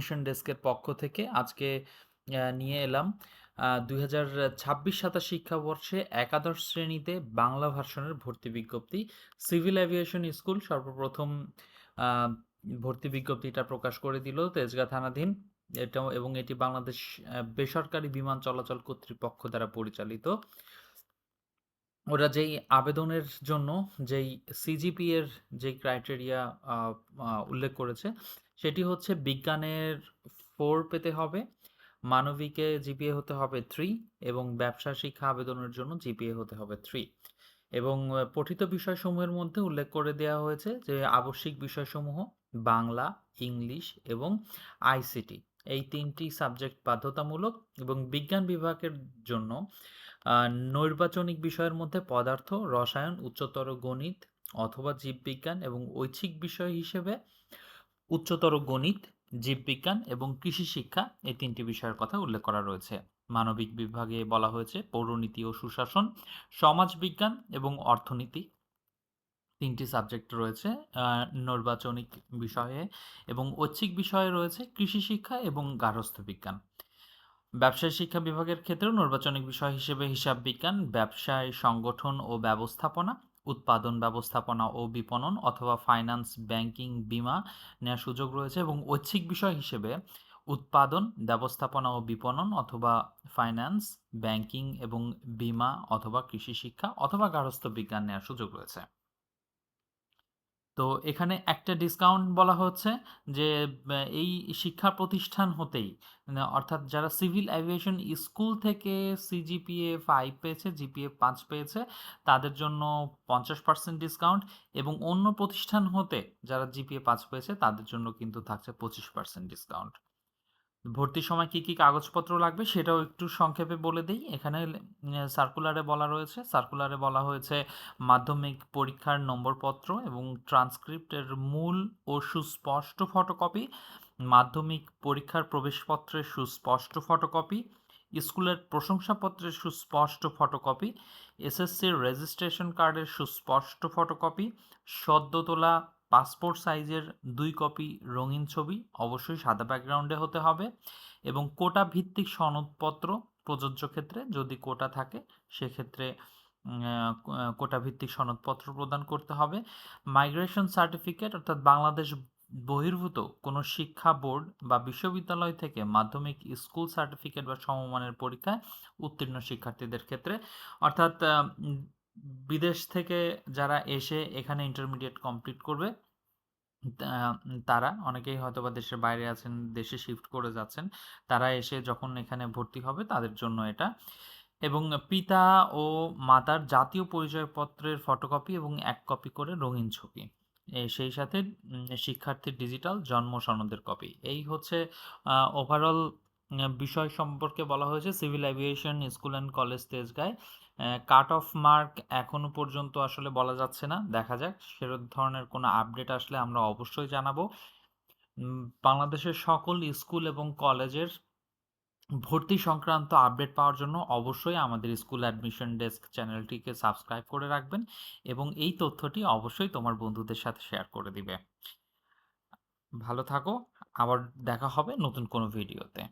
Admission ডেস্কের পক্ষ থেকে আজকে নিয়ে এলাম 2026-27 শিক্ষাবর্ষে একাদশ শ্রেণীতে বাংলা ভার্সনের ভর্তি বিজ্ঞপ্তি। সিভিল এভিয়েশন স্কুল সর্বপ্রথম আহ, ভর্তি বিজ্ঞপ্তিটা প্রকাশ করে দিল তেজগাঁ থানাধীন। এটি বাংলাদেশ বেসরকারি বিমান চলাচল কর্তৃপক্ষ দ্বারা পরিচালিত। ওরা যেই আবেদনের জন্য যেই সিজিপি এর যেই ক্রাইটেরিয়া উল্লেখ করেছে সেটি হচ্ছে বিজ্ঞানের 4 পেতে হবে, মানবিকে জিপিএ হতে হবে 3 এবং ব্যবসা শিক্ষা আবেদনের জন্য জিপিএ হতে হবে 3। এবং পঠিত বিষয়সমূহের মধ্যে উল্লেখ করে দেওয়া হয়েছে যে আবশ্যিক বিষয়সমূহ বাংলা, ইংলিশ এবং আইসিটি এই 3টি সাবজেক্ট বাধ্যতামূলক। এবং বিজ্ঞান বিভাগের জন্য নৈর্বাচনিক বিষয়ের মধ্যে পদার্থ, রসায়ন, উচ্চতর গণিত অথবা জীববিজ্ঞান এবং ঐচ্ছিক বিষয় হিসেবে উচ্চতর গণিত, জীববিজ্ঞান এবং কৃষি শিক্ষা এই 3টি বিষয়ের কথা উল্লেখ করা রয়েছে। মানবিক বিভাগে বলা হয়েছে পৌরনীতি ও সুশাসন, সমাজবিজ্ঞান এবং অর্থনীতি 3টি সাবজেক্ট রয়েছে নৈর্বাচনিক বিষয়ে। এবং ঐচ্ছিক বিষয়ে রয়েছে কৃষি শিক্ষা এবং গার্হস্থ্য বিজ্ঞান। ব্যবসায় শিক্ষা বিভাগের ক্ষেত্রেও নির্বাচনিক বিষয় হিসেবে হিসাব বিজ্ঞান, ব্যবসায় সংগঠন ও ব্যবস্থাপনা, উৎপাদন ব্যবস্থাপনা ও বিপণন অথবা ফাইন্যান্স, ব্যাংকিং, বীমা নেওয়ার সুযোগ রয়েছে। এবং ঐচ্ছিক বিষয় হিসেবে উৎপাদন, ব্যবস্থাপনা ও বিপণন অথবা ফাইন্যান্স, ব্যাংকিং এবং বীমা অথবা কৃষি শিক্ষা অথবা গার্হস্থ্য বিজ্ঞান নেওয়ার সুযোগ রয়েছে। তো এখানে একটা ডিসকাউন্ট বলা হচ্ছে যে এই শিক্ষা প্রতিষ্ঠান হতেই অর্থাৎ যারা সিভিল এভিয়েশন স্কুল থেকে সিজিপিএ 5 পেয়েছে, জিপিএ 5 পেয়েছে তাদের জন্য 50% ডিসকাউন্ট। এবং অন্য প্রতিষ্ঠান হতে যারা জিপিএ 5 পেয়েছে তাদের জন্য কিন্তু থাকছে 25% ডিসকাউন্ট। ভর্তির সময় কি কি কাগজপত্র লাগবে সেটাও একটু সংক্ষেপে বলে দেই। এখানে সার্কুলারে বলা হয়েছে মাধ্যমিক পরীক্ষার নম্বরপত্র এবং ট্রান্সক্রিপ্টের মূল ও সুস্পষ্ট ফটোকপি, মাধ্যমিক পরীক্ষার প্রবেশপত্রের সুস্পষ্ট ফটোকপি, স্কুলের প্রশংসাপত্রের সুস্পষ্ট ফটোকপি, এসএসসির রেজিস্ট্রেশন কার্ডের সুস্পষ্ট ফটোকপি, সদ্য তোলা পাসপোর্ট সাইজের 2 কপি রঙিন ছবি, অবশ্যই সাদা ব্যাকগ্রাউন্ডে হতে হবে। এবং কোটা ভিত্তিক সনদপত্র প্রযোজ্য ক্ষেত্রে যদি কোটা থাকে সেক্ষেত্রে কোটা ভিত্তিক সনদপত্র প্রদান করতে হবে। মাইগ্রেশন সার্টিফিকেট অর্থাৎ বাংলাদেশ বহির্ভূত কোনো শিক্ষা বোর্ড বা বিশ্ববিদ্যালয় থেকে মাধ্যমিক স্কুল সার্টিফিকেট বা সমমানের পরীক্ষায় উত্তীর্ণ শিক্ষার্থীদের ক্ষেত্রে, অর্থাৎ বিদেশ থেকে যারা এসে এখানে ইন্টারমিডিয়েট কমপ্লিট করবে তারা অনেকেই হয়তোবা দেশের বাইরে আছেন, দেশে শিফট করে যাচ্ছেন, তারা এসে যখন এখানে ভর্তি হবে তাদের জন্য এটা। এবং পিতা ও মাতার জাতীয় পরিচয়পত্রের ফটোকপি এবং 1 কপি করে রঙিন ছবি, সেই সাথে শিক্ষার্থীর ডিজিটাল জন্ম সনদের কপি। এই হচ্ছে ওভারঅল বিষয় সম্পর্কে বলা হয়েছে civil aviation school and college তেজগাঁয়। কাট অফ মার্ক এখনো পর্যন্ত আসলে বলা যাচ্ছে না, দেখা যাক সেরকম ধরনের কোনো আপডেট আসলে আমরা অবশ্যই জানাবো। বাংলাদেশের সকল স্কুল এবং কলেজের ভর্তি সংক্রান্ত আপডেট পাওয়ার জন্য অবশ্যই আমাদের স্কুল অ্যাডমিশন ডেস্ক চ্যানেলটিকে সাবস্ক্রাইব করে রাখবেন এবং এই তথ্যটি অবশ্যই তোমার বন্ধুদের সাথে শেয়ার করে দিবে। ভালো থাকো, আবার দেখা হবে নতুন কোনো ভিডিওতে।